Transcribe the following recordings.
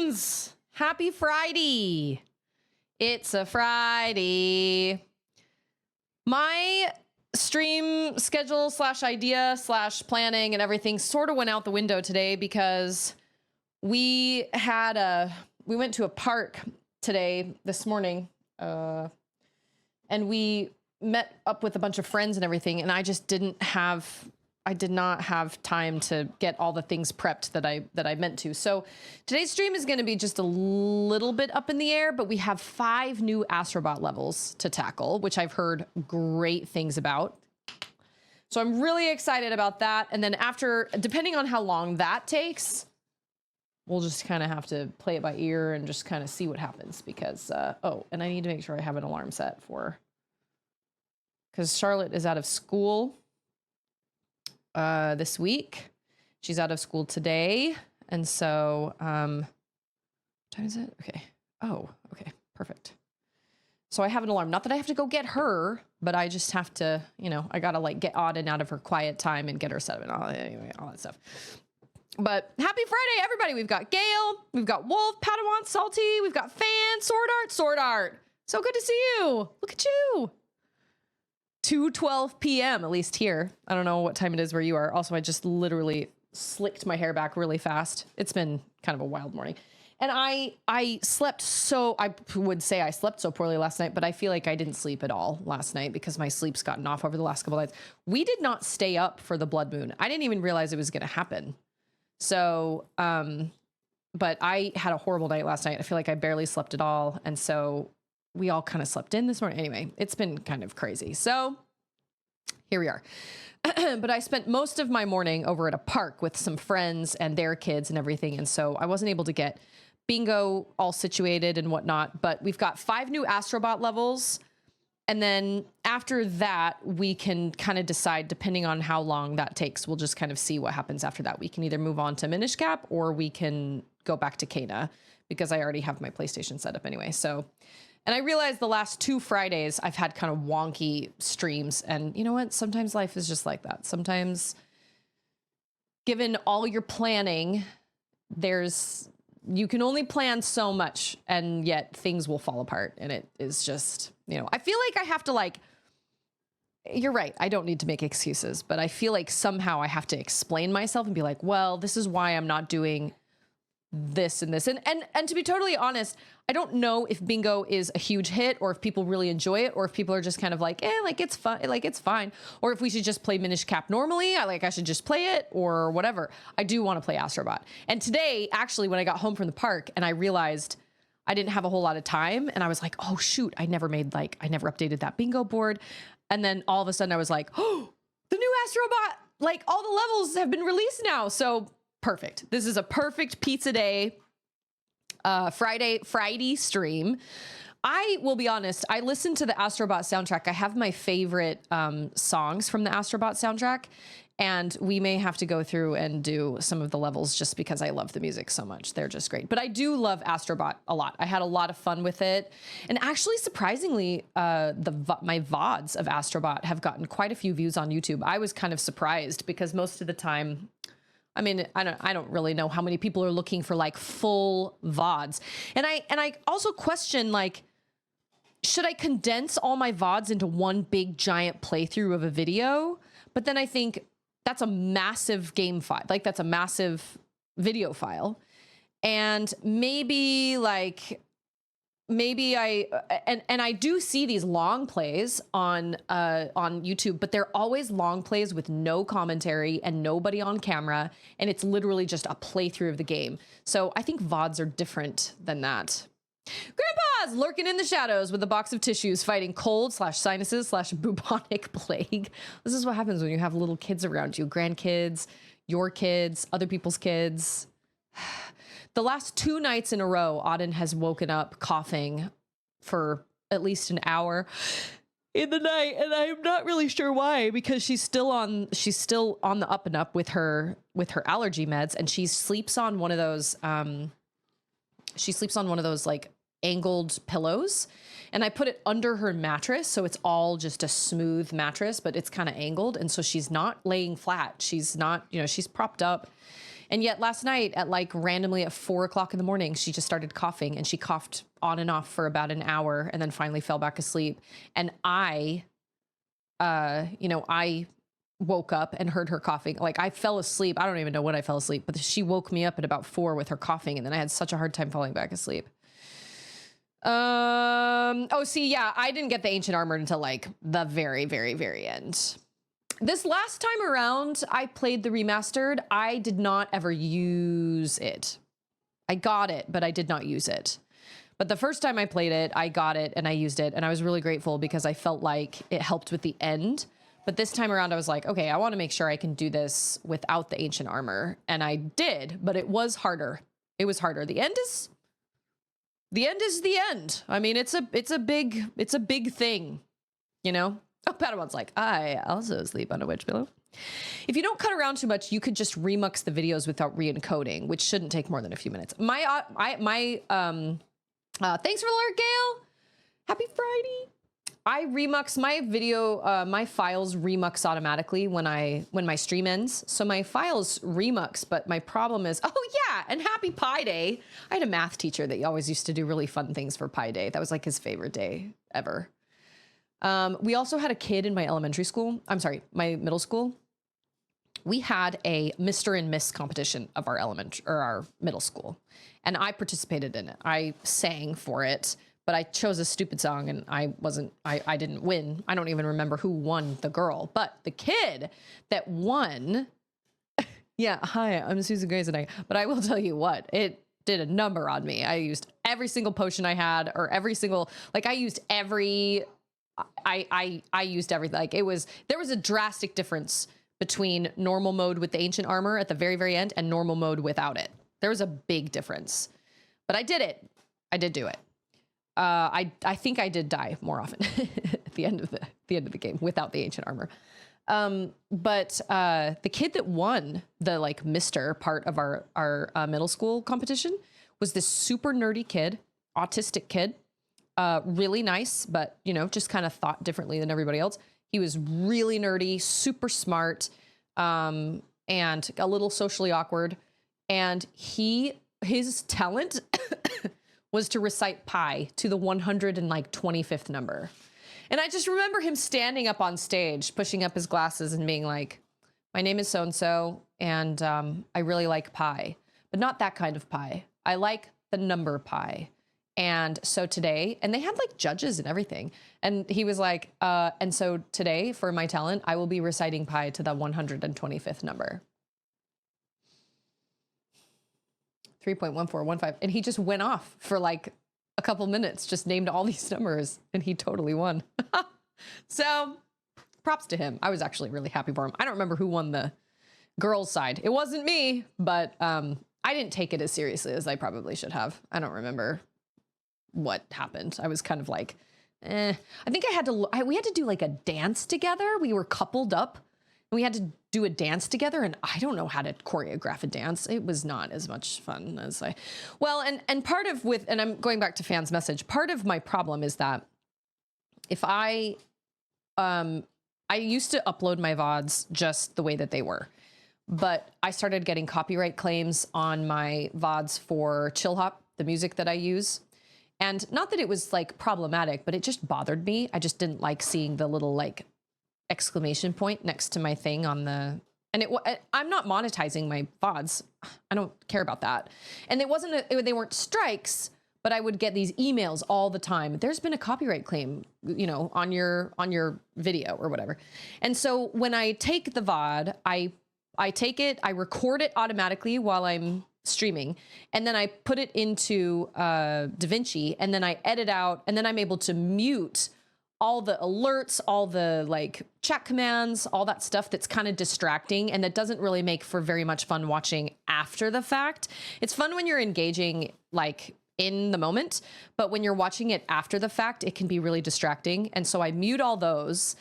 friends. Happy Friday. It's a Friday. My stream schedule / idea / planning and everything sort of went out the window today because we went to a park this morning, and we met up with a bunch of friends and everything, and I did not have time to get all the things prepped that I meant to. So today's stream is going to be just a little bit up in the air, but we have 5 new Astrobot levels to tackle, which I've heard great things about. So I'm really excited about that. And then after, depending on how long that takes, we'll just kind of have to play it by ear and just kind of see what happens because, oh, and I need to make sure I have an alarm set because Charlotte is out of school this week. She's out of school today. And so, what time is it? Okay. Oh, okay. Perfect. So I have an alarm. Not that I have to go get her, but I just have to, I got to like get Auden out of her quiet time and get her set up and all that stuff. But happy Friday, everybody. We've got Gail, we've got Wolf, Padawan, Salty, we've got Fan, Sword Art. So good to see you. Look at you. 2:12 p.m. at least here. I don't know what time it is where you are. Also, I just literally slicked my hair back really fast. It's been kind of a wild morning. And I would say I slept so poorly last night, but I feel like I didn't sleep at all last night because my sleep's gotten off over the last couple nights. We did not stay up for the blood moon. I didn't even realize it was going to happen. So, but I had a horrible night last night. I feel like I barely slept at all. And so we all kind of slept in this morning. Anyway, it's been kind of crazy. So here we are. But I spent most of my morning over at a park with some friends and their kids and everything. And so I wasn't able to get bingo all situated and whatnot, but we've got 5 new Astrobot levels. And then after that, we can kind of decide, depending on how long that takes, we'll just kind of see what happens after that. We can either move on to Minish Cap or we can go back to Kana because I already have my PlayStation set up anyway. So, and I realized the last 2 Fridays I've had kind of wonky streams, and you know what? Sometimes life is just like that. Sometimes, given all your planning, you can only plan so much, and yet things will fall apart, and it is just, I feel like I have to you're right, I don't need to make excuses, but I feel like somehow I have to explain myself and be like, well, this is why I'm not doing this and this. And to be totally honest, I don't know if bingo is a huge hit or if people really enjoy it or if people are just kind of like, it's fun, it's fine. Or if we should just play Minish Cap normally, I should just play it or whatever. I do want to play Astrobot. And today, actually, when I got home from the park and I realized I didn't have a whole lot of time and I was like, oh shoot, I never updated that bingo board. And then all of a sudden I was like, oh, the new Astrobot, all the levels have been released now. So perfect. This is a perfect pizza day, Friday stream. I will be honest, I listened to the Astrobot soundtrack. I have my favorite songs from the Astrobot soundtrack, and we may have to go through and do some of the levels just because I love the music so much. They're just great. But I do love Astrobot a lot. I had a lot of fun with it. And actually, surprisingly, my VODs of Astrobot have gotten quite a few views on YouTube. I was kind of surprised because most of the time, I mean, I don't really know how many people are looking for full VODs. And I also question should I condense all my VODs into one big giant playthrough of a video? But then I think that's a massive game file. That's a massive video file. And maybe I do see these long plays on YouTube, but they're always long plays with no commentary and nobody on camera, and it's literally just a playthrough of the game. So I think VODs are different than that. Grandpa's lurking in the shadows with a box of tissues, fighting cold /sinuses /bubonic plague. This is what happens when you have little kids around you, grandkids, your kids, other people's kids. The last 2 nights in a row, Auden has woken up coughing for at least an hour in the night, and I'm not really sure why, because she's still on the up and up with her allergy meds, and she sleeps on one of those angled pillows, and I put it under her mattress, so it's all just a smooth mattress, but it's kind of angled, and so she's not laying flat. She's not, she's propped up. And yet last night at like randomly at 4 o'clock in the morning, she just started coughing, and she coughed on and off for about an hour and then finally fell back asleep. And I woke up and heard her coughing. Like I fell asleep. I don't even know when I fell asleep, but she woke me up at about 4 with her coughing. And then I had such a hard time falling back asleep. Oh, see, yeah, I didn't get the ancient armor until like the very, very, very end. This last time around, I played the remastered. I did not ever use it. I got it, but I did not use it. But the first time I played it, I got it and I used it. And I was really grateful because I felt like it helped with the end. But this time around, I was like, okay, I want to make sure I can do this without the ancient armor. And I did, but it was harder. It was harder. The end is the end. I mean, it's a big thing, you know? Oh, Padawan's like, I also sleep on a wedge pillow. If you don't cut around too much, you could just remux the videos without re-encoding, which shouldn't take more than a few minutes. Thanks for the alert, Gail. Happy Friday. I remux my video, my files remux automatically when my stream ends. So my files remux, but my problem is, oh yeah, and happy Pi Day. I had a math teacher that always used to do really fun things for Pi Day. That was like his favorite day ever. We also had a kid in my elementary school. I'm sorry, my middle school. We had a Mr. and Miss competition of our middle school. And I participated in it. I sang for it. But I chose a stupid song and I didn't win. I don't even remember who won the girl, but the kid that won, yeah, hi, I'm Susan Grace and but I will tell you what, it did a number on me. I used every single potion I had, or every single, like I used every, I used everything. Like there was a drastic difference between normal mode with the ancient armor at the very, very end and normal mode without it. There was a big difference, but I did it. I did do it. I think I did die more often at the end of the game without the ancient armor. But the kid that won the like Mr. part of our middle school competition was this super nerdy kid, autistic kid, really nice, but you know, just kind of thought differently than everybody else. He was really nerdy, super smart, and a little socially awkward. And his talent was to recite pi to the 125th number. And I just remember him standing up on stage, pushing up his glasses and being like, my name is so-and-so, and I really like pi, but not that kind of pi. I like the number pi. And so today, and they had like judges and everything. And he was like, and so today for my talent, I will be reciting pi to the 125th number. 3.1415, and he just went off for like a couple minutes, just named all these numbers, and he totally won. So props to him. I was actually really happy for him. I don't remember who won the girls' side. It wasn't me, but I didn't take it as seriously as I probably should have. I don't remember what happened. I was kind of like, I think we had to do like a dance together. We were coupled up. We had to do a dance together, and I don't know how to choreograph a dance. It was not as much fun as and part of and I'm going back to Fan's message, part of my problem is that if I used to upload my VODs just the way that they were, but I started getting copyright claims on my VODs for Chill Hop, the music that I use. And not that it was like problematic, but it just bothered me. I just didn't like seeing the little like exclamation point next to my thing on the, and I'm not monetizing my VODs. I don't care about that. And it wasn't, they weren't strikes, but I would get these emails all the time. There's been a copyright claim, you know, on your video or whatever. And so when I take the VOD, I take it, I record it automatically while I'm streaming, and then I put it into DaVinci, and then I edit out, and then I'm able to mute all the alerts, all the like chat commands, all that stuff that's kind of distracting and that doesn't really make for very much fun watching after the fact. It's fun when you're engaging like in the moment, but when you're watching it after the fact, it can be really distracting. And so I mute all those.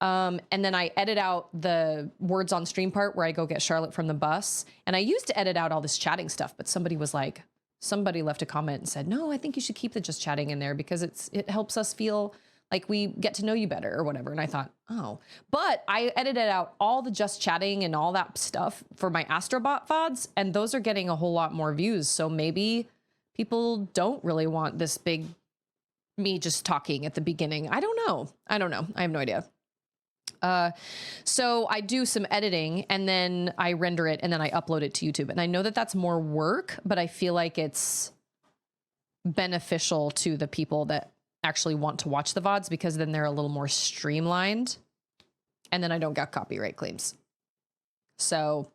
And then I edit out the words on stream part where I go get Charlotte from the bus. And I used to edit out all this chatting stuff, but somebody left a comment and said, no, I think you should keep the just chatting in there because it helps us feel Like we get to know you better or whatever. And I thought, oh, but I edited out all the just chatting and all that stuff for my Astrobot VODs, and those are getting a whole lot more views. So maybe people don't really want this big me just talking at the beginning. I don't know. I have no idea. So I do some editing and then I render it and then I upload it to YouTube. And I know that that's more work, but I feel like it's beneficial to the people that actually want to watch the VODs because then they're a little more streamlined and then I don't get copyright claims. So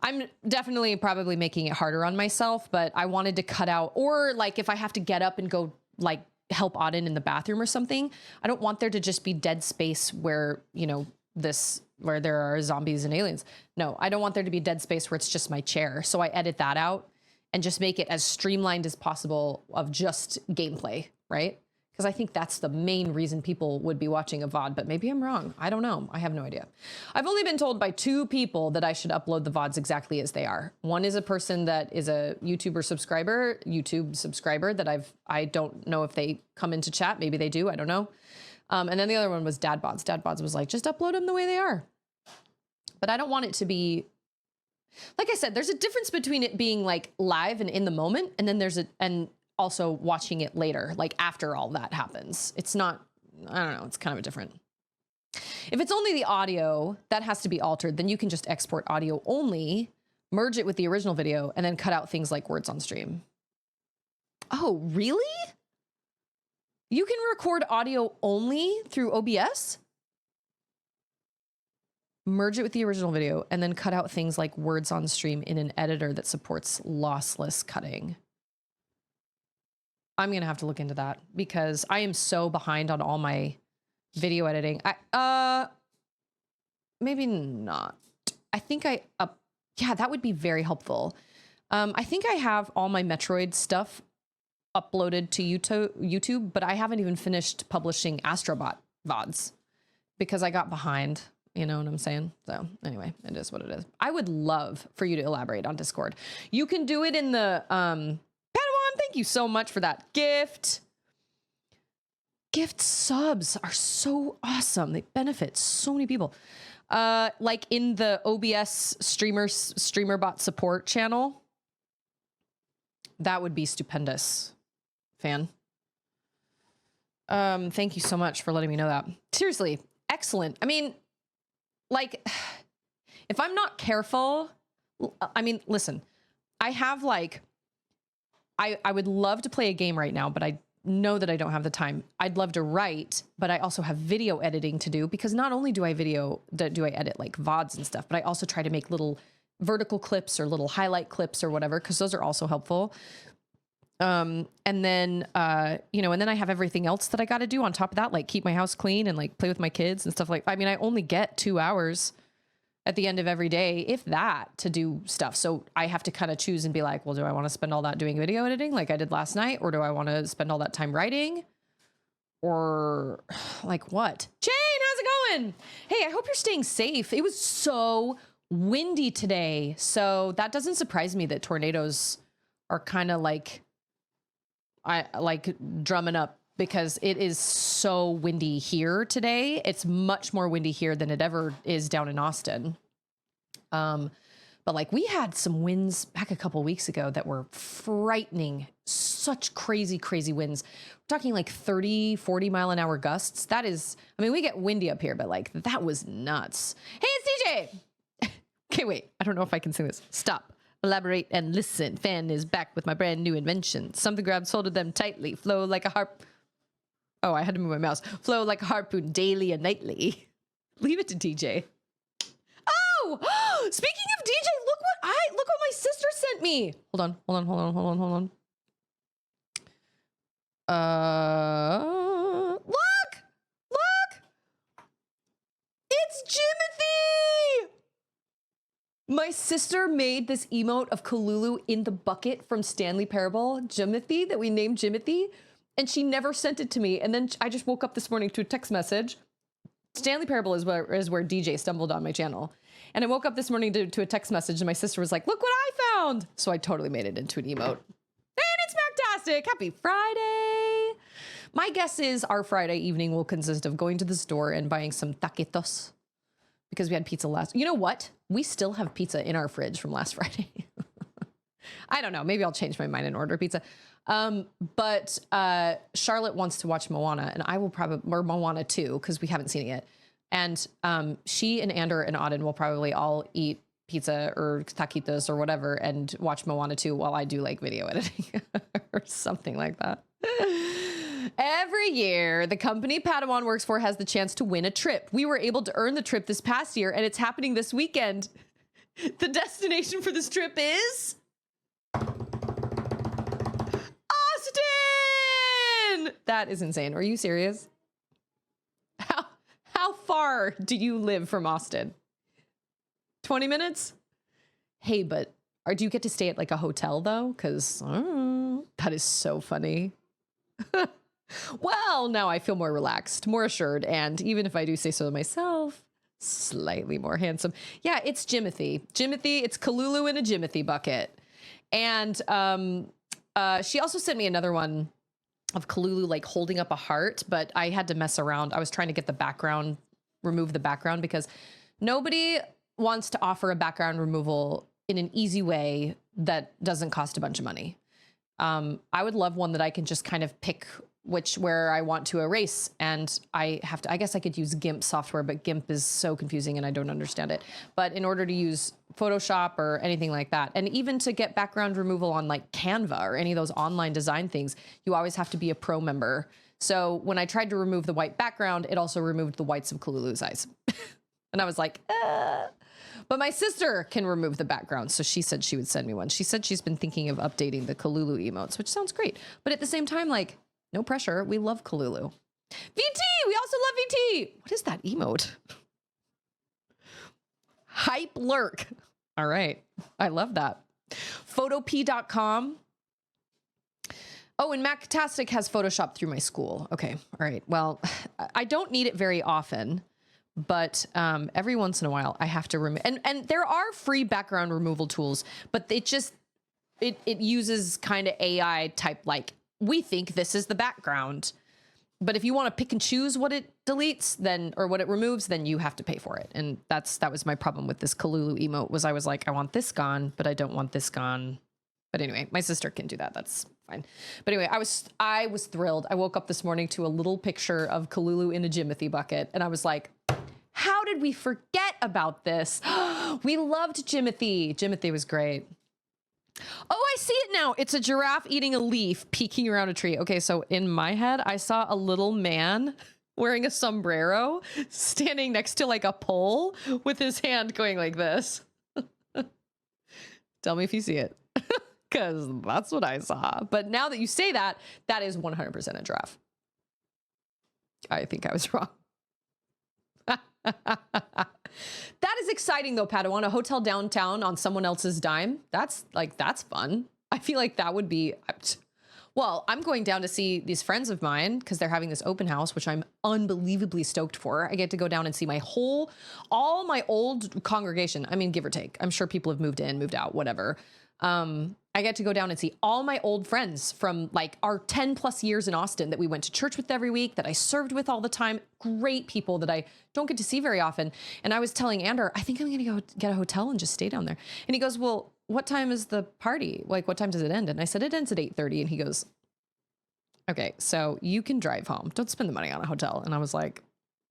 I'm definitely probably making it harder on myself, but I wanted to cut out, or like if I have to get up and go like help Auden in the bathroom or something, I don't want there to just be dead space where, you know, where there are zombies and aliens. No, I don't want there to be dead space where it's just my chair. So I edit that out and just make it as streamlined as possible of just gameplay, right? Because I think that's the main reason people would be watching a VOD, but maybe I'm wrong. I don't know. I have no idea. I've only been told by 2 people that I should upload the VODs exactly as they are. One is a person that is a YouTube subscriber that I don't know if they come into chat. Maybe they do. I don't know. And then the other one was Dad Bods. Dad Bods was like, just upload them the way they are. But I don't want it to be, like I said, there's a difference between it being like live and in the moment. And then and also watching it later, like after all that happens. It's not, I don't know, it's kind of a different. If it's only the audio, that has to be altered. Then you can just export audio only, merge it with the original video, and then cut out things like words on stream. Oh, really? You can record audio only through OBS? Merge it with the original video, and then cut out things like words on stream in an editor that supports lossless cutting. I'm going to have to look into that because I am so behind on all my video editing. Maybe not. I think yeah, that would be very helpful. I think I have all my Metroid stuff uploaded to YouTube, but I haven't even finished publishing Astrobot VODs because I got behind. You know what I'm saying? So anyway, it is what it is. I would love for you to elaborate on Discord. You can do it in the, thank you so much for that gift. Gift subs are so awesome. They benefit so many people. Like in the OBS streamer bot support channel. That would be stupendous. Fan. Thank you so much for letting me know that. Seriously, excellent. I mean, like, if I'm not careful, I mean, listen, I have like, I would love to play a game right now, but I know that I don't have the time. I'd love to write, but I also have video editing to do because not only do I edit like VODs and stuff, but I also try to make little vertical clips or little highlight clips or whatever, because those are also helpful. And then, you know, and then I have everything else that I got to do on top of that, like keep my house clean and like play with my kids and stuff like, I mean, I only get 2 hours at the end of every day, if that, to do stuff. So I have to kind of choose and be like, well, do I want to spend all that doing video editing like I did last night? Or do I want to spend all that time writing? Or like what? Jane, how's it going? Hey, I hope you're staying safe. It was so windy today. So that doesn't surprise me that tornadoes are kind of like, drumming up because it is so windy here today. It's much more windy here than it ever is down in Austin. But like we had some winds back a couple weeks ago that were frightening. Such crazy, crazy winds. We're talking like 30, 40 mile an hour gusts. That is, I mean, we get windy up here, but like that was nuts. Hey, it's DJ. Okay, wait. I don't know if I can sing this. Stop. Elaborate and listen. Fan is back with my brand new invention. Something grabs hold of them tightly. Flow like a harp. Oh, I had to move my mouse. Flow like a harpoon daily and nightly. Leave it to DJ. Oh, speaking of DJ, look what my sister sent me. Hold on. Look. It's Jimothy. My sister made this emote of Kalulu in the bucket from Stanley Parable, Jimothy, that we named Jimothy. And she never sent it to me. And then I just woke up this morning to a text message. Stanley Parable is where DJ stumbled on my channel. And I woke up this morning to a text message and my sister was like, look what I found. So I totally made it into an emote. And it's fantastic. Happy Friday. My guess is our Friday evening will consist of going to the store and buying some taquitos because we had pizza last. You know what? We still have pizza in our fridge from last Friday. I don't know. Maybe I'll change my mind and order pizza. But Charlotte wants to watch Moana, and I will probably, or Moana 2, because we haven't seen it yet. And she and Ander and Auden will probably all eat pizza or taquitos or whatever and watch Moana 2 while I do like video editing or something like that. Every year, the company Padawan works for has the chance to win a trip. We were able to earn the trip this past year, and it's happening this weekend. The destination for this trip is Austin! That is insane. Are you serious? How far do you live from Austin? 20 minutes? Hey, but do you get to stay at like a hotel though? Because that is so funny. Well, now I feel more relaxed, more assured, and even if I do say so myself, slightly more handsome. Yeah, it's Jimothy. Jimothy, it's Kalulu in a Jimothy bucket. And she also sent me another one of Kalulu like holding up a heart, but I had to mess around. I was trying to get the background, remove the background, because nobody wants to offer a background removal in an easy way that doesn't cost a bunch of money. I would love one that I can just kind of pick where I want to erase. And I guess I could use GIMP software, but GIMP is so confusing and I don't understand it. But in order to use Photoshop or anything like that, and even to get background removal on like Canva or any of those online design things, you always have to be a pro member. So when I tried to remove the white background, it also removed the whites of Kalulu's eyes. And I was like, But my sister can remove the background, so she said she would send me one. She said she's been thinking of updating the Kalulu emotes, which sounds great. But at the same time, like, no pressure. We love Kalulu. VT! We also love VT! What is that emote? Hype lurk. All right. I love that. Photop.com. Oh, and Mactastic has Photoshop through my school. Okay. All right. Well, I don't need it very often. But every once in a while, I have to remove. And there are free background removal tools, but it uses kind of AI type, like, we think this is the background. But if you want to pick and choose what it deletes, then, or what it removes, then you have to pay for it. And that was my problem with this Kalulu emote, was I was like, I want this gone, but I don't want this gone. But anyway, my sister can do that. That's fine. But anyway, I was thrilled. I woke up this morning to a little picture of Kalulu in a Jimothy bucket, and I was like, how did we forget about this? We loved Jimothy. Jimothy was great. Oh, I see it now. It's a giraffe eating a leaf, peeking around a tree. Okay, so in my head, I saw a little man wearing a sombrero standing next to like a pole with his hand going like this. Tell me if you see it, because that's what I saw. But now that you say that, that is 100% a giraffe. I think I was wrong. That is exciting though, Padawan. A hotel downtown on someone else's dime. That's fun. I feel like that would be, well, I'm going down to see these friends of mine because they're having this open house, which I'm unbelievably stoked for. I get to go down and see all my old congregation. I mean, give or take. I'm sure people have moved in, moved out, whatever. I get to go down and see all my old friends from like our 10 plus years in Austin that we went to church with every week, that I served with all the time. Great people that I don't get to see very often. And I was telling Ander, I think I'm going to go get a hotel and just stay down there. And he goes, well, what time is the party? Like, what time does it end? And I said, it ends at 8:30. And he goes, okay, so you can drive home. Don't spend the money on a hotel. And I was like,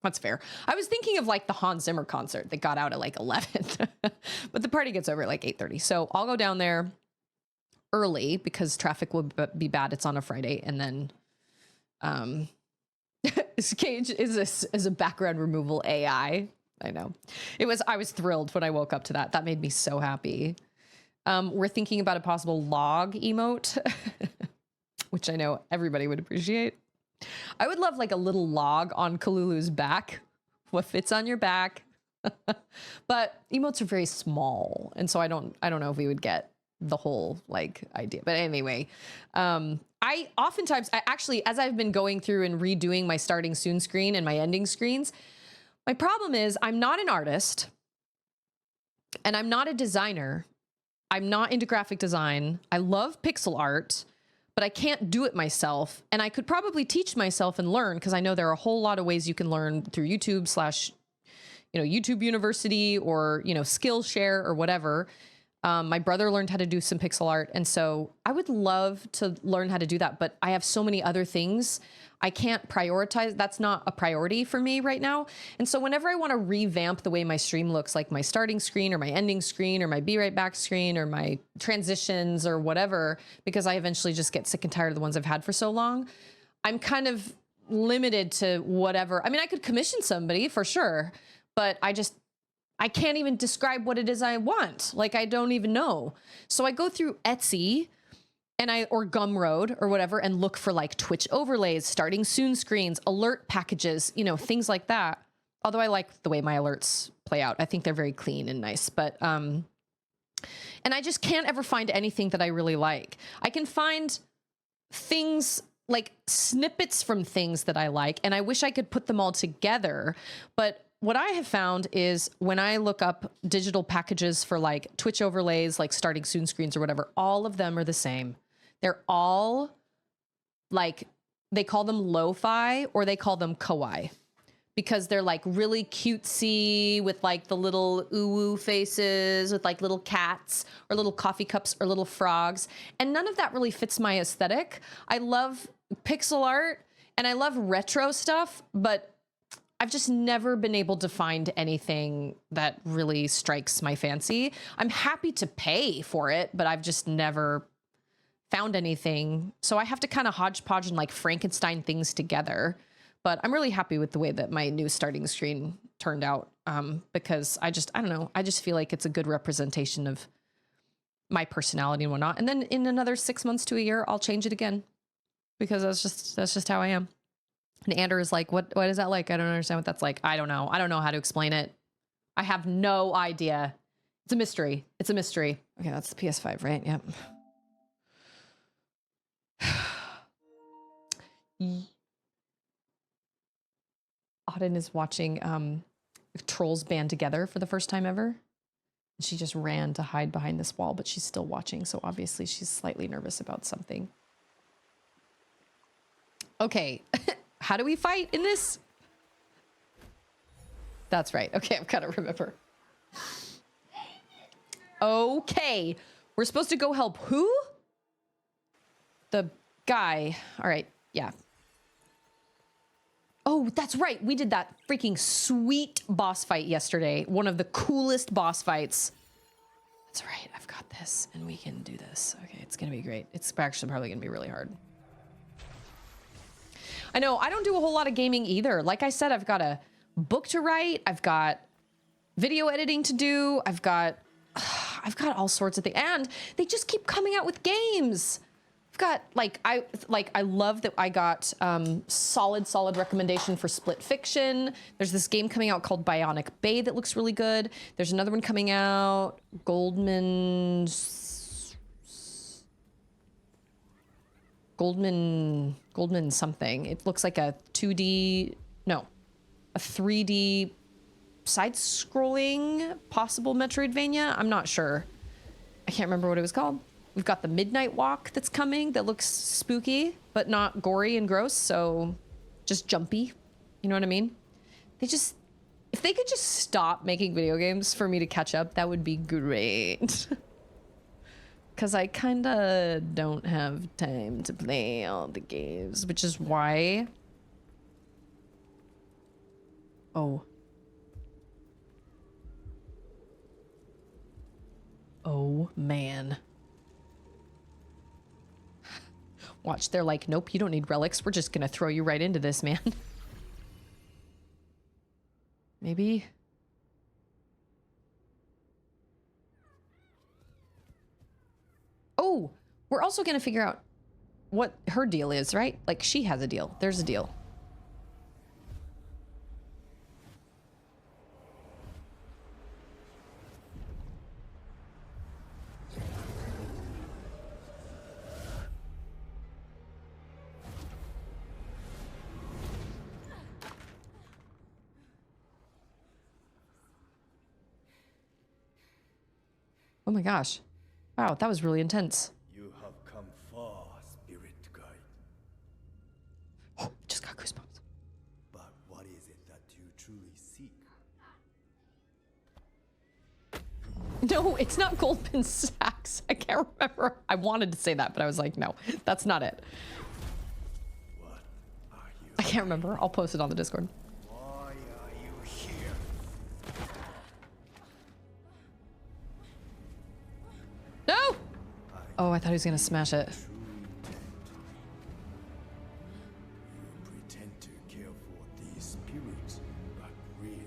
that's fair. I was thinking of like the Hans Zimmer concert that got out at like 11, but the party gets over at like 8:30. So I'll go down there early because traffic will be bad. It's on a Friday. And then, Cage is a background removal AI. I know. I was thrilled when I woke up to that. That made me so happy. We're thinking about a possible log emote, which I know everybody would appreciate. I would love like a little log on Kalulu's back. What fits on your back? But emotes are very small, and so I don't know if we would get the whole like idea. But anyway, I oftentimes, actually, as I've been going through and redoing my starting soon screen and my ending screens, my problem is I'm not an artist and I'm not a designer. I'm not into graphic design. I love pixel art, but I can't do it myself. And I could probably teach myself and learn, because I know there are a whole lot of ways you can learn through YouTube slash, YouTube University, or, Skillshare or whatever. My brother learned how to do some pixel art. And so I would love to learn how to do that, but I have so many other things. I can't prioritize. That's not a priority for me right now. And so whenever I want to revamp the way my stream looks, like my starting screen or my ending screen or my be right back screen or my transitions or whatever, because I eventually just get sick and tired of the ones I've had for so long, I'm kind of limited to whatever. I mean, I could commission somebody for sure, but I can't even describe what it is I want. Like, I don't even know. So I go through Etsy or Gumroad or whatever and look for like Twitch overlays, starting soon screens, alert packages, things like that. Although I like the way my alerts play out. I think they're very clean and nice, but, and I just can't ever find anything that I really like. I can find things like snippets from things that I like, and I wish I could put them all together. But what I have found is when I look up digital packages for like Twitch overlays, like starting soon screens or whatever, all of them are the same. They're all like, they call them lo-fi or they call them kawaii, because they're like really cutesy with like the little ooh faces with like little cats or little coffee cups or little frogs. And none of that really fits my aesthetic. I love pixel art and I love retro stuff, but I've just never been able to find anything that really strikes my fancy. I'm happy to pay for it, but I've just never found anything. So I have to kind of hodgepodge and like Frankenstein things together. But I'm really happy with the way that my new starting screen turned out, because I don't know. I just feel like it's a good representation of my personality and whatnot. And then in another 6 months to a year, I'll change it again, because that's just how I am. And Ander is like, what is that like? I don't understand what that's like. I don't know. I don't know how to explain it. I have no idea. It's a mystery. It's a mystery. Okay, that's the PS5, right? Yep. Auden is watching Trolls Band Together for the first time ever. She just ran to hide behind this wall, but she's still watching, so obviously she's slightly nervous about something. Okay, how do we fight in this? That's right. Okay, I've got to remember. Okay, we're supposed to go help who? The guy. All right, yeah. Oh, that's right. We did that freaking sweet boss fight yesterday. One of the coolest boss fights. That's right. I've got this and we can do this. Okay, it's going to be great. It's actually probably going to be really hard. I know. I don't do a whole lot of gaming either. Like I said, I've got a book to write. I've got video editing to do. I've got all sorts of things. And they just keep coming out with games. I've got I love that I got solid recommendation for Split Fiction. There's this game coming out called Bionic Bay that looks really good. There's another one coming out, Goldman something. It looks like a 3D side-scrolling possible Metroidvania. I'm not sure. I can't remember what it was called. We've got the Midnight Walk that's coming that looks spooky, but not gory and gross, so just jumpy. You know what I mean? If they could just stop making video games for me to catch up, that would be great. Because I kind of don't have time to play all the games, which is why... Oh. Oh, man. Watch, they're like, nope, you don't need relics. We're just gonna throw you right into this, man. Maybe. Oh, we're also gonna figure out what her deal is, right? Like, she has a deal. There's a deal. Oh my gosh. Wow, that was really intense. You have come far, spirit. No, it's not Goldman Sachs. I can't remember. I wanted to say that, but I was like, no, that's not it. What are you? I can't remember. I'll post it on the Discord. Why are you here? No! Oh, I thought he was gonna smash it. You pretend to care for these spirits, but really,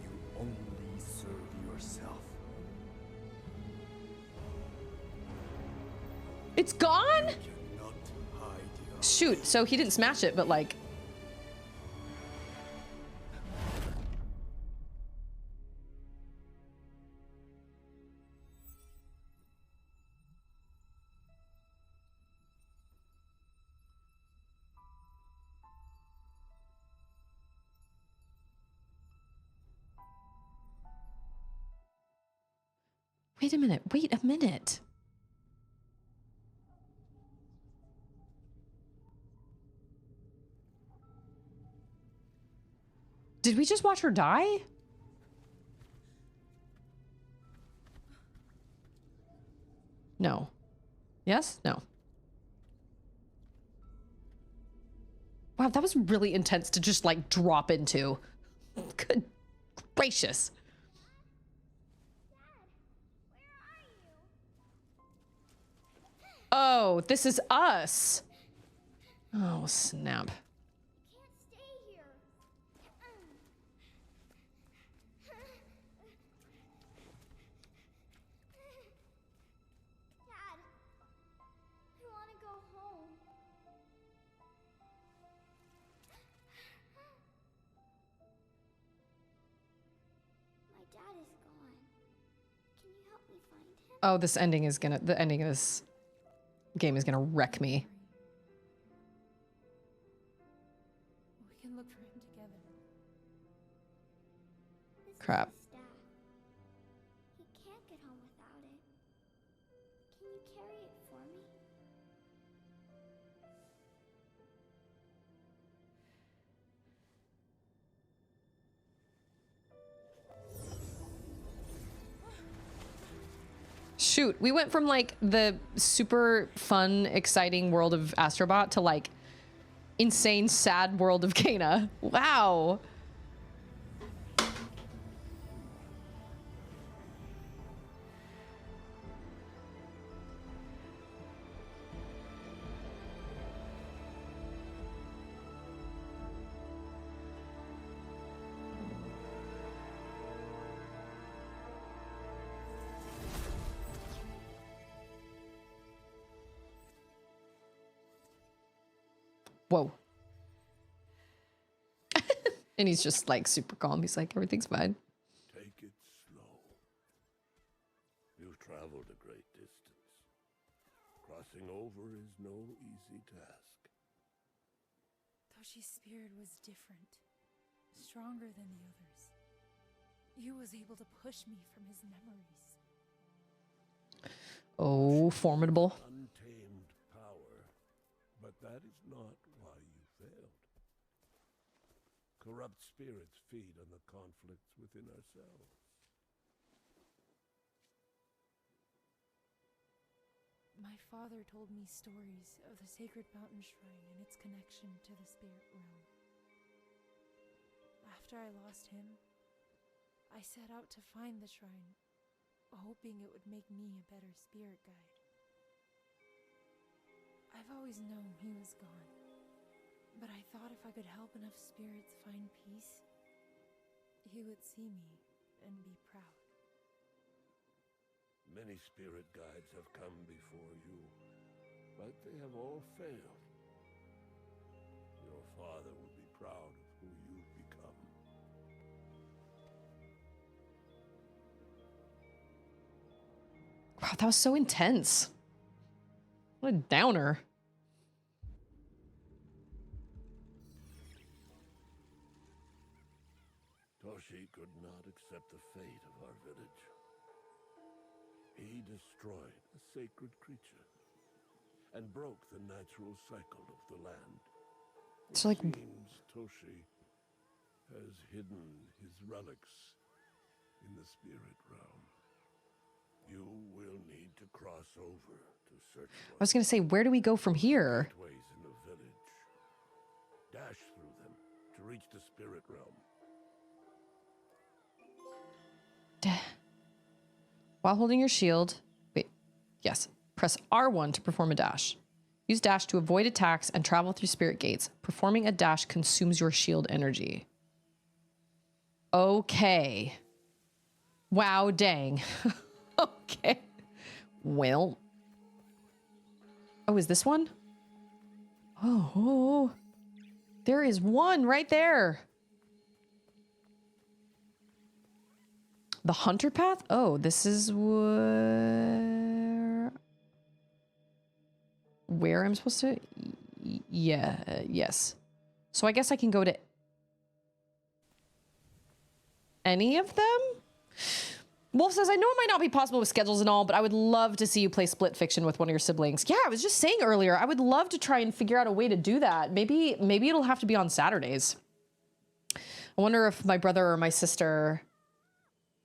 you only serve yourself. It's gone? You cannot hide your Shoot, so he didn't smash it, but like... Wait a minute, wait a minute. Did we just watch her die? No. Yes? No. Wow, that was really intense to just like drop into. Good gracious. Oh, this is us. Oh, snap. Can't stay here. Dad, I want to go home. My dad is gone. Can you help me find him? Oh, this ending is gonna, the ending of this game is gonna wreck me. We can look for him together. This is Crap. his staff. He can't get home without it. Can you carry it for me? Shoot, we went from like the super fun, exciting world of Astrobot to like insane, sad world of Kana. Wow. Whoa. And he's just like super calm. He's like, everything's fine. Take it slow. You've traveled a great distance. Crossing over is no easy task. Toshi's spirit was different, stronger than the others. He was able to push me from his memories. Oh, formidable. Untamed power, but that is not why you failed. Corrupt spirits feed on the conflicts within ourselves. My father told me stories of the sacred mountain shrine and its connection to the spirit realm. After I lost him, I set out to find the shrine, hoping it would make me a better spirit guide. I've always known he was gone, but I thought if I could help enough spirits find peace, he would see me and be proud. Many spirit guides have come before you, but they have all failed. Your father would be proud of who you've become. Wow, that was so intense. What a downer. Toshi could not accept the fate of our village. He destroyed a sacred creature and broke the natural cycle of the land. So like, Seems Toshi has hidden his relics in the spirit realm. You will need to cross over to search I was going to say, where do we go from here? for ways in the village. Dash through them to reach the spirit realm. While holding your shield, wait, yes, press R1 to perform a dash. Use dash to avoid attacks and travel through spirit gates. Performing a dash consumes your shield energy. Okay. Wow, dang. Okay. Well. Oh, is this one? Oh, there is one right there. The hunter path? Oh, this is where I'm supposed to? Yeah, yes. So I guess I can go to any of them? Wolf says, I know it might not be possible with schedules and all, but I would love to see you play Split Fiction with one of your siblings. Yeah, I was just saying earlier, I would love to try and figure out a way to do that. Maybe it'll have to be on Saturdays. I wonder if my brother or my sister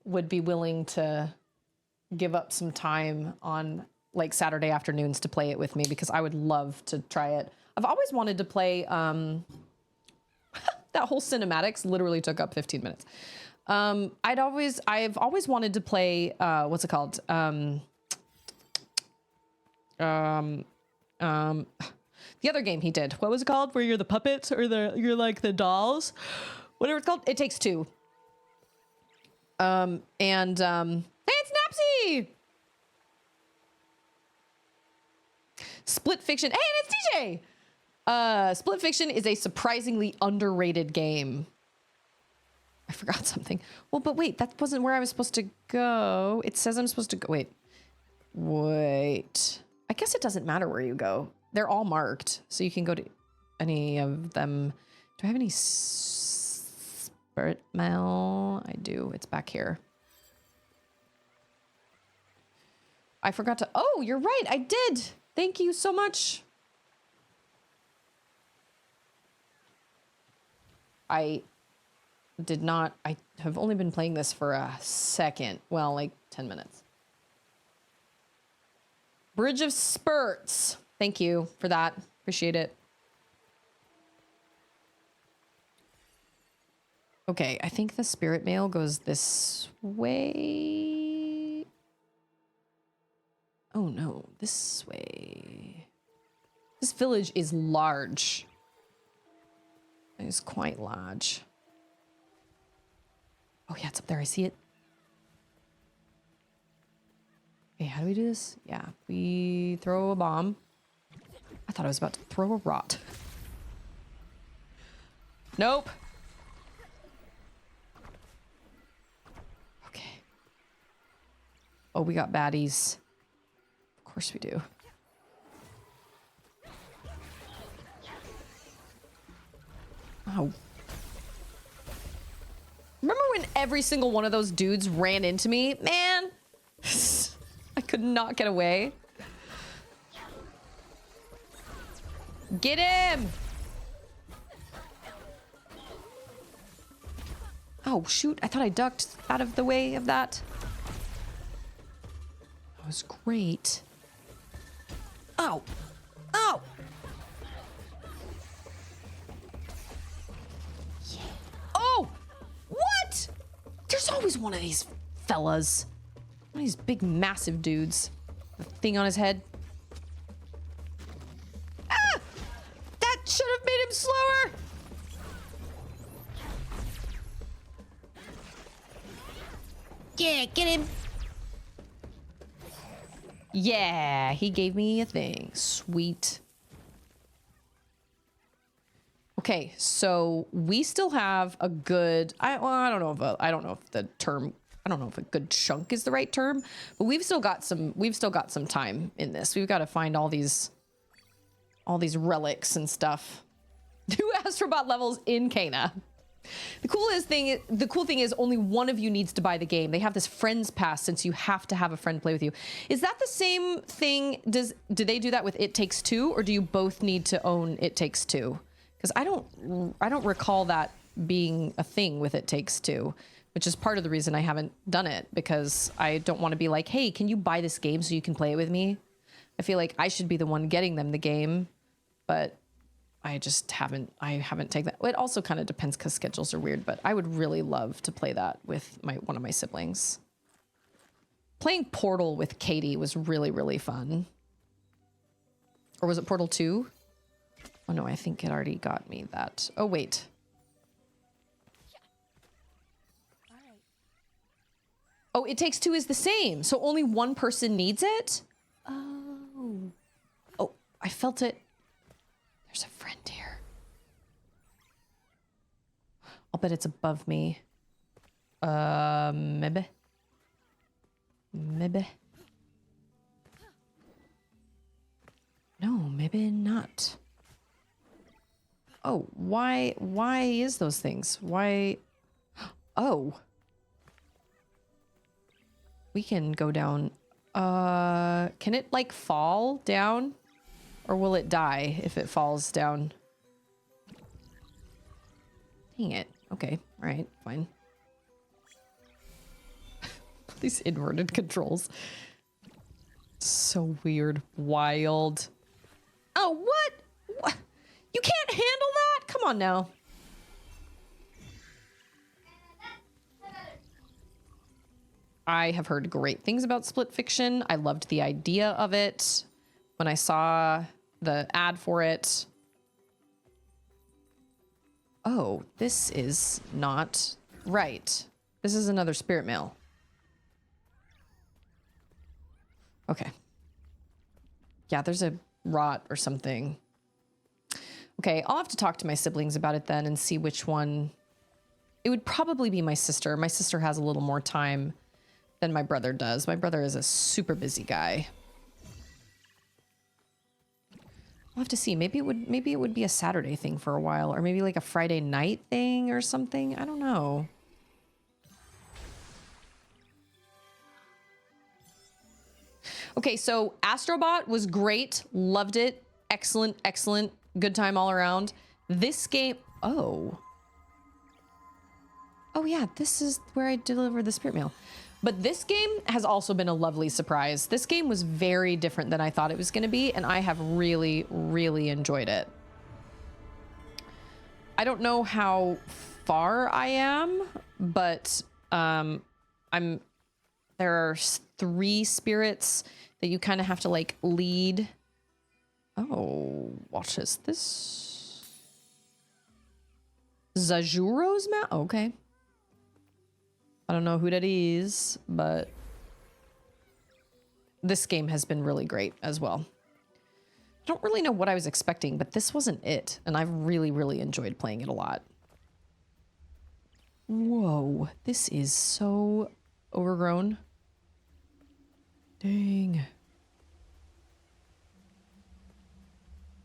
would be willing to give up some time on like Saturday afternoons to play it with me, because I would love to try it. I've always wanted to play, that whole cinematics literally took up 15 minutes. I've always wanted to play, what's it called? The other game he did, what was it called? Where you're the puppets or you're like the dolls, whatever it's called. It Takes Two. Hey, it's Napsy! Split Fiction. Hey, and it's DJ! Split Fiction is a surprisingly underrated game. I forgot something. Well, but wait, that wasn't where I was supposed to go. It says I'm supposed to go. Wait. I guess it doesn't matter where you go. They're all marked, so you can go to any of them. Do I have any spirit mail? I do. It's back here. I forgot to. Oh, you're right. I did. Thank you so much. I did not. I have only been playing this for a second. Well, like 10 minutes. Bridge of Spurts. Thank you for that. Appreciate it. Okay, I think the spirit mail goes this way. Oh no, this way. This village is large. It is quite large. Oh yeah, it's up there. I see it. Okay, how do we do this? Yeah, we throw a bomb. I thought I was about to throw a rot. Nope. Okay. Oh, we got baddies. Of course we do. Oh. Remember when every single one of those dudes ran into me? Man, I could not get away. Get him! Oh, shoot. I thought I ducked out of the way of that. That was great. Oh. Oh! Yeah. Oh! What? There's always one of these fellas. One of these big, massive dudes. The thing on his head. Ah! That should have made him slower! Yeah, get him! Yeah, he gave me a thing. Sweet. Okay, so we still have a good. I don't know if a good chunk is the right term, but we've still got some time in this. We've got to find all these relics and stuff. New Astrobot levels in Cana. The cool thing is only one of you needs to buy the game. They have this friends pass, since you have to have a friend play with you. Is that the same thing? Do they do that with It Takes Two, or do you both need to own It Takes Two? Because I don't recall that being a thing with It Takes Two. which is part of the reason I haven't done it, because I don't want to be like, hey, can you buy this game so you can play it with me? I feel like I should be the one getting them the game, but I just haven't taken that. It also kind of depends because schedules are weird, but I would really love to play that with one of my siblings. Playing Portal with Katie was really, really fun. Or was it Portal 2? Oh no, I think it already got me that. Oh wait. Oh, It Takes Two is the same. So only one person needs it? Oh. Oh, I felt it. There's a friend here. I'll bet it's above me. Maybe. Maybe. No, maybe not. Oh, why is those things? Why? Oh. We can go down. Can it like fall down? Or will it die if it falls down? Dang it. Okay. All right. Fine. These inverted controls. So weird. Wild. Oh, what? You can't handle that? Come on now. I have heard great things about Split Fiction. I loved the idea of it when I saw the ad for it. Oh, this is not right. This is another spirit mail. Okay. Yeah, there's a rot or something. Okay, I'll have to talk to my siblings about it then and see which one. It would probably be my sister. My sister has a little more time than my brother does. My brother is a super busy guy. I'll have to see. Maybe it would be a Saturday thing for a while, or maybe like a Friday night thing or something. I don't know. Okay, so Astrobot was great. Loved it. Excellent, excellent. Good time all around. This game... Oh. Oh yeah, this is where I deliver the spirit mail. But this game has also been a lovely surprise. This game was very different than I thought it was going to be, and I have really, really enjoyed it. I don't know how far I am, but there are 3 spirits that you kind of have to like lead. Oh, what is this? Zajuro's map? Okay. I don't know who that is, but this game has been really great as well. I don't really know what I was expecting, but this wasn't it. And I've really, really enjoyed playing it a lot. Whoa, this is so overgrown. Dang.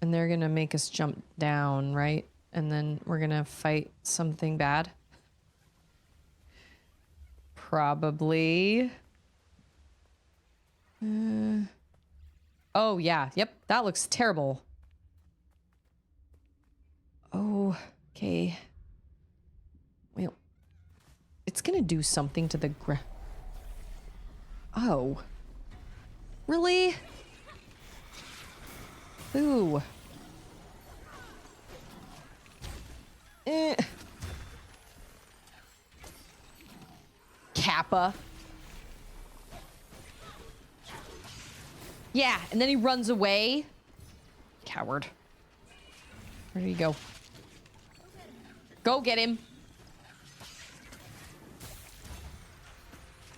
And they're gonna make us jump down, right? And then we're gonna fight something bad. Probably. Oh, yeah. Yep. That looks terrible. Oh, okay. Well, it's gonna do something to the ground. Oh. Really? Ooh. Kappa. Yeah, and then he runs away. Coward. Where did he go? Go get him.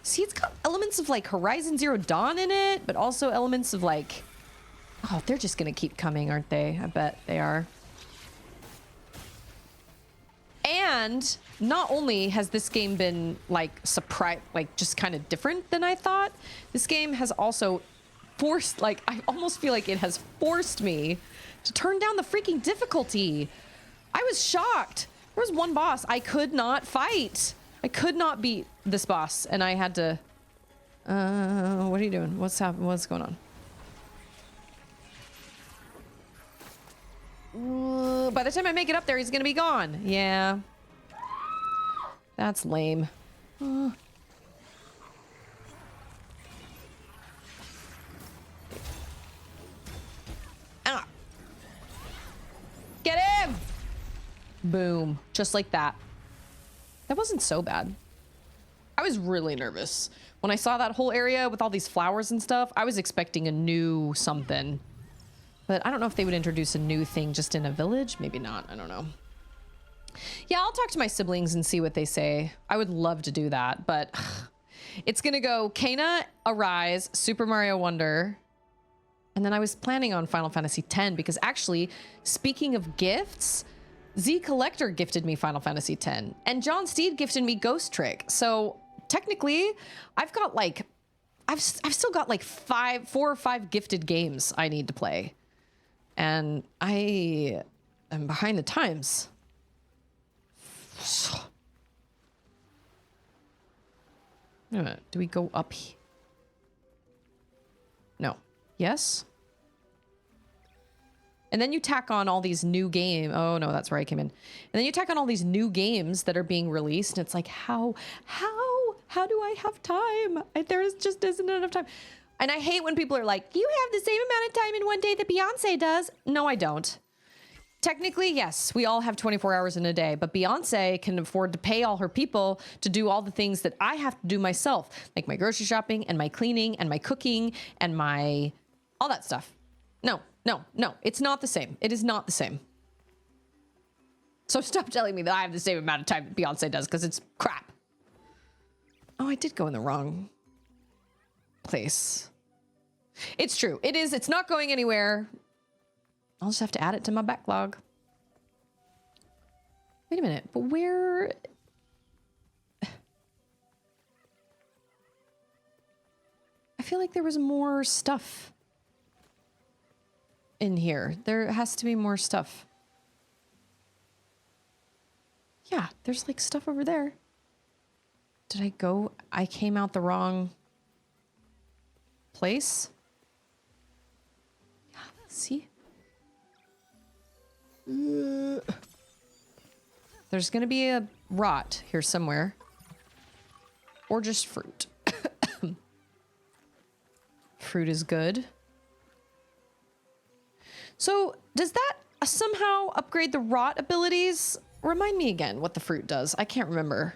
See, it's got elements of like Horizon Zero Dawn in it, but also elements of like... Oh, they're just gonna keep coming, aren't they? I bet they are. And not only has this game been like surprise, like just kind of different than I thought, this game has also forced, like, I almost feel like it has forced me to turn down the freaking difficulty. I was shocked. There was one boss I could not fight. I could not beat this boss, and I had to... what are you doing? What's happening? What's going on? By the time I make it up there, he's gonna be gone. Yeah. That's lame. Ah. Get him! Boom. Just like that. That wasn't so bad. I was really nervous. When I saw that whole area with all these flowers and stuff, I was expecting a new something. But I don't know if they would introduce a new thing just in a village. Maybe not. I don't know. Yeah, I'll talk to my siblings and see what they say. I would love to do that, but it's going to go Kena, Arise, Super Mario Wonder. And then I was planning on Final Fantasy X because actually, speaking of gifts, Z Collector gifted me Final Fantasy X and John Steed gifted me Ghost Trick. So technically, I've got like, I've still got like 4 or 5 gifted games I need to play. And I am behind the times. Wait a minute. Do we go up here? No. Yes? And then you tack on all these new games. Oh no, that's where I came in. And then you tack on all these new games that are being released. And it's like, how do I have time? There just isn't enough time. And I hate when people are like, you have the same amount of time in one day that Beyonce does. No, I don't. Technically, yes, we all have 24 hours in a day, but Beyonce can afford to pay all her people to do all the things that I have to do myself, like my grocery shopping and my cleaning and my cooking and my all that stuff. No, it's not the same. It is not the same. So stop telling me that I have the same amount of time that Beyonce does because it's crap. Oh, I did go in the wrong place. It's true. It is. It's not going anywhere. I'll just have to add it to my backlog. Wait a minute, but where... I feel like there was more stuff in here. There has to be more stuff. Yeah, there's like stuff over there. Did I go? I came out the wrong place? Yeah, see? There's gonna be a rot here somewhere. Or just fruit. Fruit is good. So, does that somehow upgrade the rot abilities? Remind me again what the fruit does. I can't remember.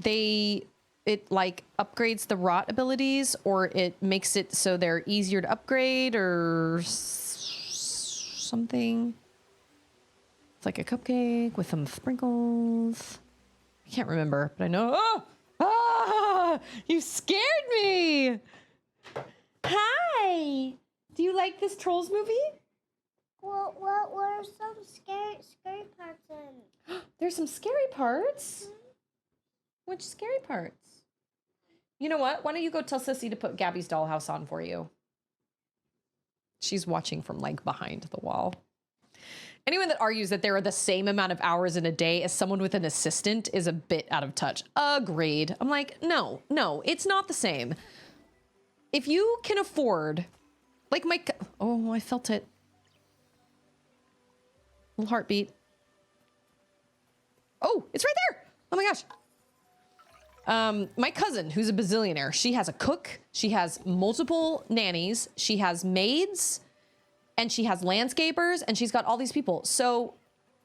It like upgrades the rot abilities, or it makes it so they're easier to upgrade, or something. It's like a cupcake with some sprinkles. I can't remember, but I know. Oh! Ah! You scared me! Hi! Do you like this Trolls movie? Well, what were some scary parts in? There's some scary parts? Mm-hmm. Which scary parts? You know what? Why don't you go tell Sissy to put Gabby's Dollhouse on for you? She's watching from like behind the wall. Anyone that argues that there are the same amount of hours in a day as someone with an assistant is a bit out of touch. Agreed. I'm like, no, it's not the same. If you can afford, like oh, I felt it. Little heartbeat. Oh, it's right there. Oh my gosh. My cousin, who's a bazillionaire, she has a cook, she has multiple nannies, she has maids, and she has landscapers, and she's got all these people. So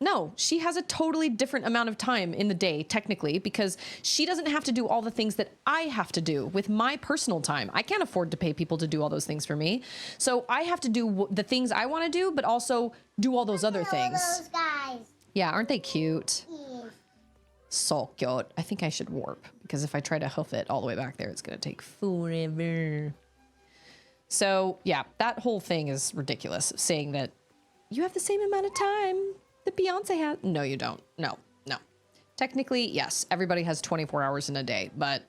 no, she has a totally different amount of time in the day, technically, because she doesn't have to do all the things that I have to do with my personal time. I can't afford to pay people to do all those things for me. So I have to do the things I want to do, but also do all those other things. Those guys. Yeah, aren't they cute? Yes. So cute. I think I should warp, because if I try to hoof it all the way back there, it's going to take forever. So yeah, that whole thing is ridiculous, saying that you have the same amount of time that Beyonce has. No, you don't. No. Technically, yes, everybody has 24 hours in a day, but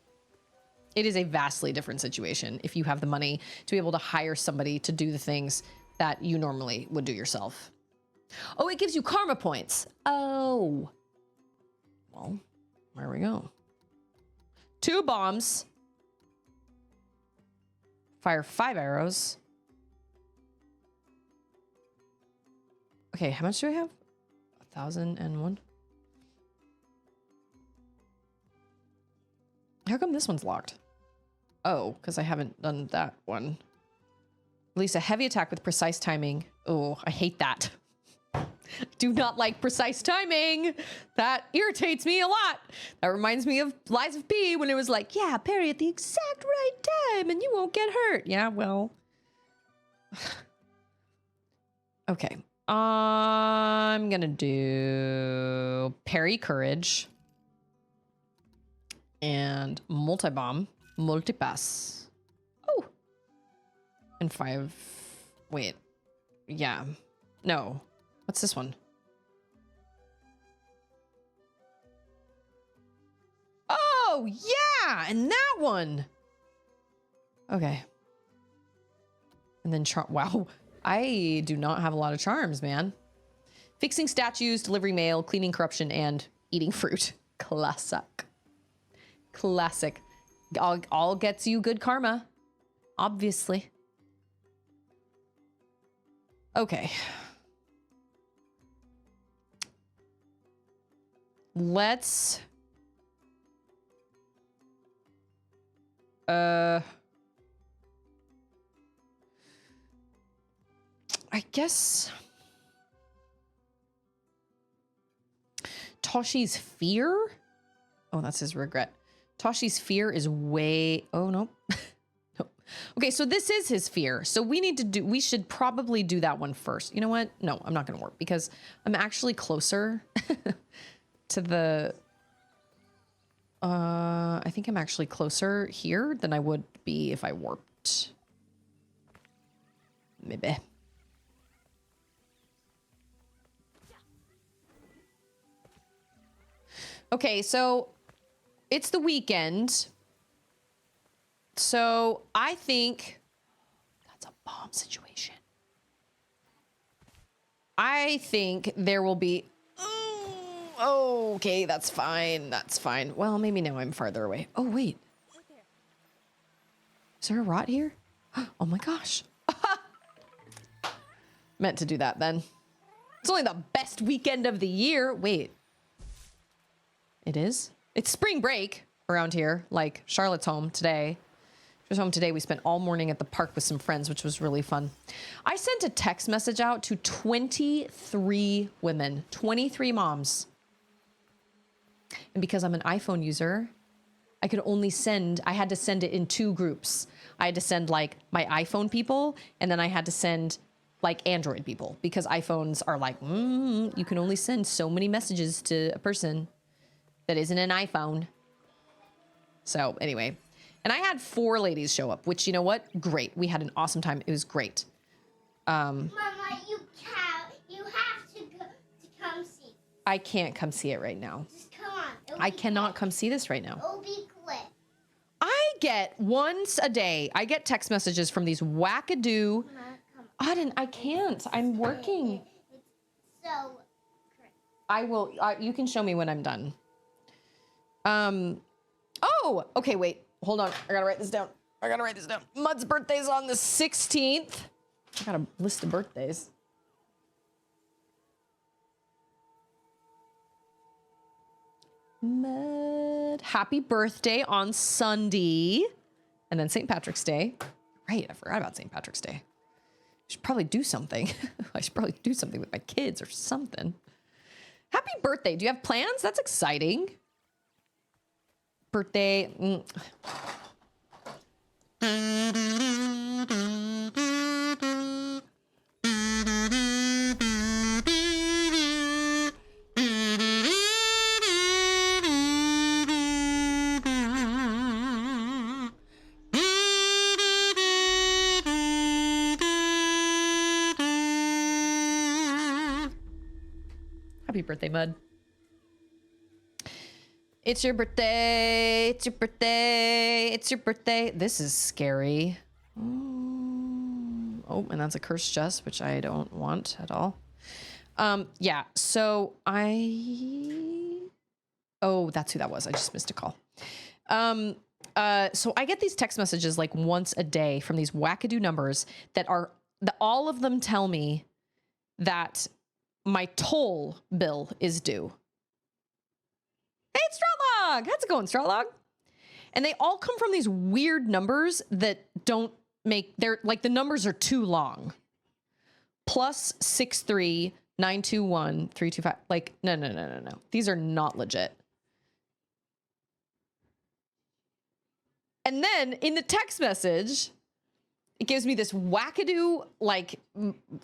it is a vastly different situation if you have the money to be able to hire somebody to do the things that you normally would do yourself. Oh, it gives you karma points. Oh. Well, there we go. 2 bombs. Fire 5 arrows. Okay, how much do I have? 1,001. How come this one's locked? Oh, because I haven't done that one. Release a heavy attack with precise timing. Oh, I hate that. Do not like precise timing. That irritates me a lot. That reminds me of Lies of P when it was like, yeah, parry at the exact right time and you won't get hurt. Yeah, well. Okay. I'm gonna do parry courage and multi-bomb, multi-pass. Oh. And 5. Wait. Yeah. No. What's this one? Oh, yeah! And that one! Okay. And then wow. I do not have a lot of charms, man. Fixing statues, delivering mail, cleaning corruption, and eating fruit. Classic. Classic. All gets you good karma. Obviously. Okay. Let's... I guess... Toshi's fear? Oh, that's his regret. Toshi's fear is way... Oh, no. No. Okay, so this is his fear. So we should probably do that one first. You know what? No, I'm not going to work because I'm actually closer to the... I think I'm actually closer here than I would be if I warped. Maybe. Okay, so it's the weekend. So I think that's a bomb situation. I think there will be... Oh, okay, that's fine. That's fine. Well, maybe now I'm farther away. Oh, wait. Is there a rot here? Oh my gosh. Meant to do that then. It's only the best weekend of the year. Wait. It is? It's spring break around here. Like, Charlotte's home today. She was home today. We spent all morning at the park with some friends, which was really fun. I sent a text message out to 23 women. 23 moms. And because I'm an iPhone user, I had to send it in 2 groups. I had to send like my iPhone people, and then I had to send like Android people, because iPhones are like, you can only send so many messages to a person that isn't an iPhone. So anyway, and I had 4 ladies show up, which, you know what? Great. We had an awesome time. It was great. Mama, you have to come see. I can't come see it right now. Just come on. I cannot come see this right now. It'll be quick. I get once a day, I get text messages from these wackadoo. Auden, I can't. I'm working. It's so great. I will. You can show me when I'm done. Oh, okay, wait. Hold on. I gotta write this down. Mud's birthday's on the 16th. I got a list of birthdays. Mud. Happy birthday on Sunday. And then St. Patrick's Day. Right, I forgot about St. Patrick's Day. I should probably do something. I should probably do something with my kids or something. Happy birthday. Do you have plans? That's exciting. Birthday. Happy birthday, Mud. It's your birthday. It's your birthday. It's your birthday. This is scary. Oh, and that's a cursed chest, which I don't want at all. Yeah, so oh, that's who that was. I just missed a call. So I get these text messages like once a day from these wackadoo numbers that all of them tell me that my toll bill is due. Hey, it's Strawlog! How's it going, Strawlog? And they all come from these weird numbers that don't make, they're like the numbers are too long. +63 921 325. Like, no. These are not legit. And then in the text message, it gives me this wackadoo like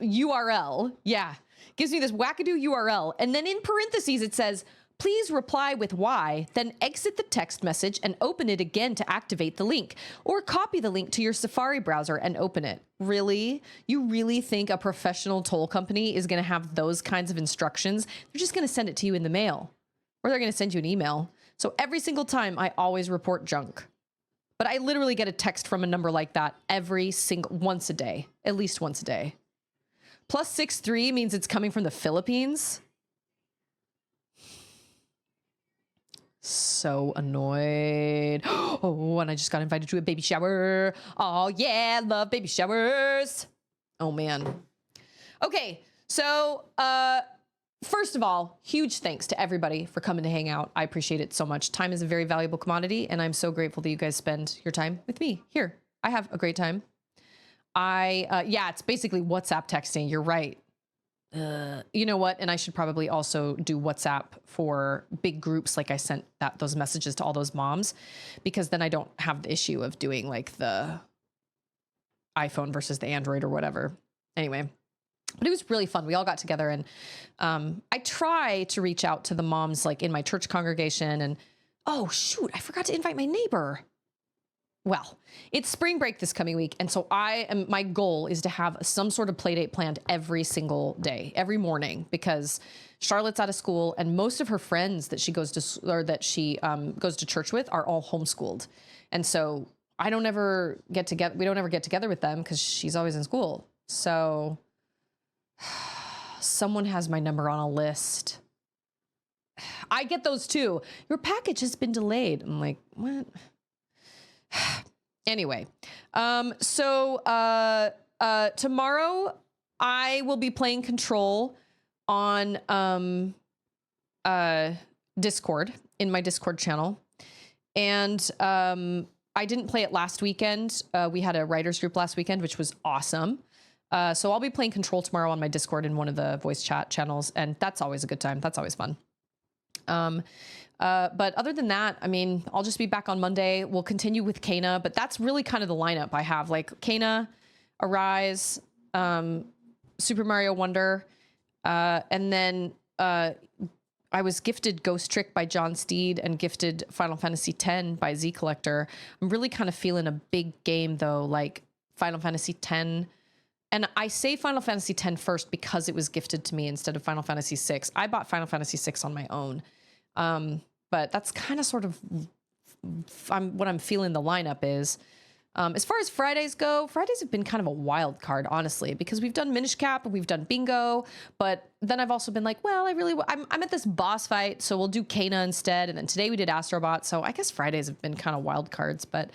URL. Yeah, gives me this wackadoo URL. And then in parentheses, it says, please reply with Y, then exit the text message and open it again to activate the link, or copy the link to your Safari browser and open it. Really? You really think a professional toll company is going to have those kinds of instructions? They're just going to send it to you in the mail, or they're going to send you an email. So every single time I always report junk. But I literally get a text from a number like that once a day, at least once a day. +63 means it's coming from the Philippines. So annoyed. Oh, and I just got invited to a baby shower. Oh yeah, love baby showers. Oh man. Okay, so first of all, huge thanks to everybody for coming to hang out. I appreciate it so much. Time is a very valuable commodity, and I'm so grateful that you guys spend your time with me here. I have a great time. Yeah, it's basically WhatsApp texting. You're right. You know what? And I should probably also do WhatsApp for big groups. Like I sent those messages to all those moms, because then I don't have the issue of doing like the iPhone versus the Android or whatever. Anyway. But it was really fun. We all got together, and I try to reach out to the moms like in my church congregation. And oh shoot, I forgot to invite my neighbor. Well, it's spring break this coming week, and so my goal is to have some sort of play date planned every single day, every morning, because Charlotte's out of school, and most of her friends that she goes to church with are all homeschooled, and so we don't ever get together with them because she's always in school. So someone has my number on a list. I get those too. Your package has been delayed. I'm like, what? Anyway, so tomorrow I will be playing Control on Discord, in my Discord channel. And I didn't play it last weekend. We had a writers group last weekend, which was awesome. So I'll be playing Control tomorrow on my Discord in one of the voice chat channels, and that's always a good time. That's always fun. But other than that, I mean, I'll just be back on Monday. We'll continue with Kana, but that's really kind of the lineup I have. Like Kana, Arise, Super Mario Wonder, and then I was gifted Ghost Trick by John Steed and gifted Final Fantasy X by Z Collector. I'm really kind of feeling a big game though, like Final Fantasy X. And I say Final Fantasy X first because it was gifted to me instead of Final Fantasy VI. I bought Final Fantasy VI on my own. But that's kind of sort of what I'm feeling the lineup is. As far as Fridays go, Fridays have been kind of a wild card, honestly, because we've done Minish Cap and we've done Bingo. But then I've also been like, well, I'm at this boss fight, so we'll do Kana instead. And then today we did Astrobot. So I guess Fridays have been kind of wild cards, but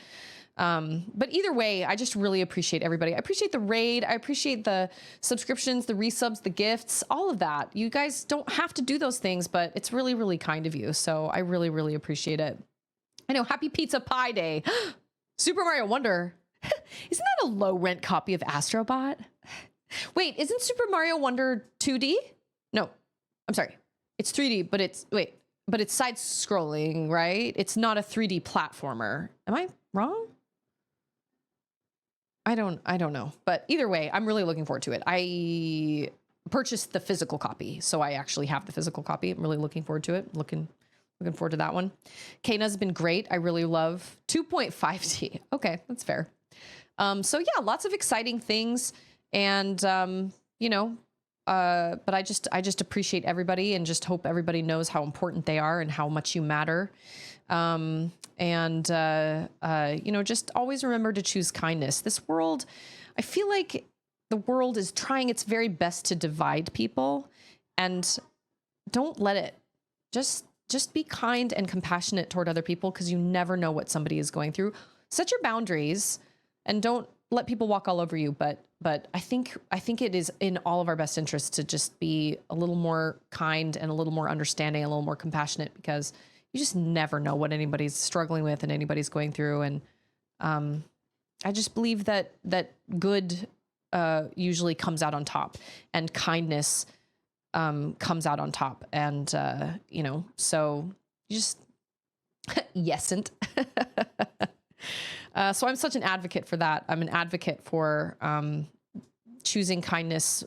either way, I just really appreciate everybody. I appreciate the raid. I appreciate the subscriptions, the resubs, the gifts, all of that. You guys don't have to do those things, but it's really, really kind of you. So I really, really appreciate it. I know. Happy Pizza Pie Day. Super Mario Wonder. Isn't that a low rent copy of Astrobot? Wait, isn't Super Mario Wonder 2D? No, I'm sorry. It's 3D, but it's side scrolling, right? It's not a 3D platformer. Am I wrong? I don't know. But either way, I'm really looking forward to it. I purchased the physical copy, so I actually have the physical copy. I'm really looking forward to it. Looking forward to that one. Kana's been great. I really love 2.5D. Okay, that's fair. So yeah, lots of exciting things. And but I just appreciate everybody and just hope everybody knows how important they are and how much you matter. Just always remember to choose kindness. This world, I feel like the world is trying its very best to divide people, and don't let it. Just be kind and compassionate toward other people, because you never know what somebody is going through. Set your boundaries and don't let people walk all over you. But I think it is in all of our best interests to just be a little more kind and a little more understanding, a little more compassionate, because you just never know what anybody's struggling with and anybody's going through. And I just believe that good usually comes out on top, and kindness comes out on top. And, you know, so you just yesn't. So I'm such an advocate for that. I'm an advocate for choosing kindness,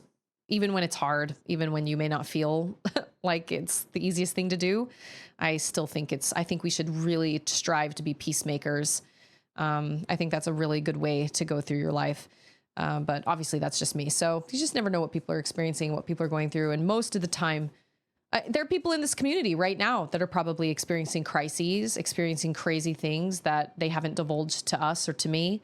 even when it's hard, even when you may not feel like it's the easiest thing to do. I still think I think we should really strive to be peacemakers. I think that's a really good way to go through your life. But obviously that's just me. So you just never know what people are experiencing, what people are going through. And most of the time, there are people in this community right now that are probably experiencing crises, experiencing crazy things that they haven't divulged to us or to me.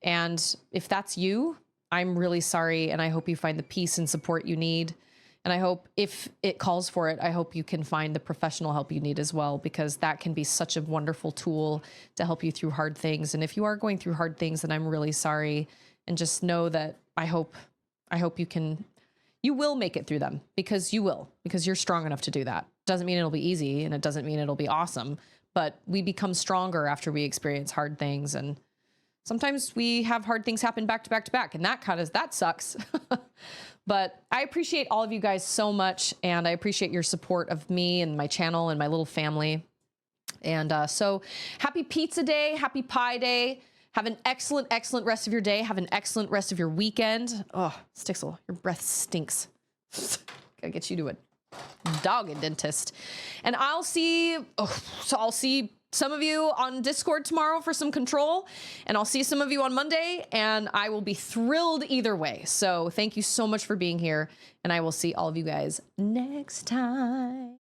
And if that's you, I'm really sorry. And I hope you find the peace and support you need. And I hope if it calls for it, I hope you can find the professional help you need as well, because that can be such a wonderful tool to help you through hard things. And if you are going through hard things, then I'm really sorry. And just know that I hope you will make it through them, because you will, because you're strong enough to do that. Doesn't mean it'll be easy, and it doesn't mean it'll be awesome, but we become stronger after we experience hard things. And sometimes we have hard things happen back to back to back, and that sucks. But I appreciate all of you guys so much, and I appreciate your support of me and my channel and my little family. And so happy pizza day, happy pie day. Have an excellent, excellent rest of your day. Have an excellent rest of your weekend. Oh, Stixel, your breath stinks. Gotta get you to a dog and dentist. And I'll see some of you on Discord tomorrow for some control, and I'll see some of you on Monday, and I will be thrilled either way. So thank you so much for being here, and I will see all of you guys next time.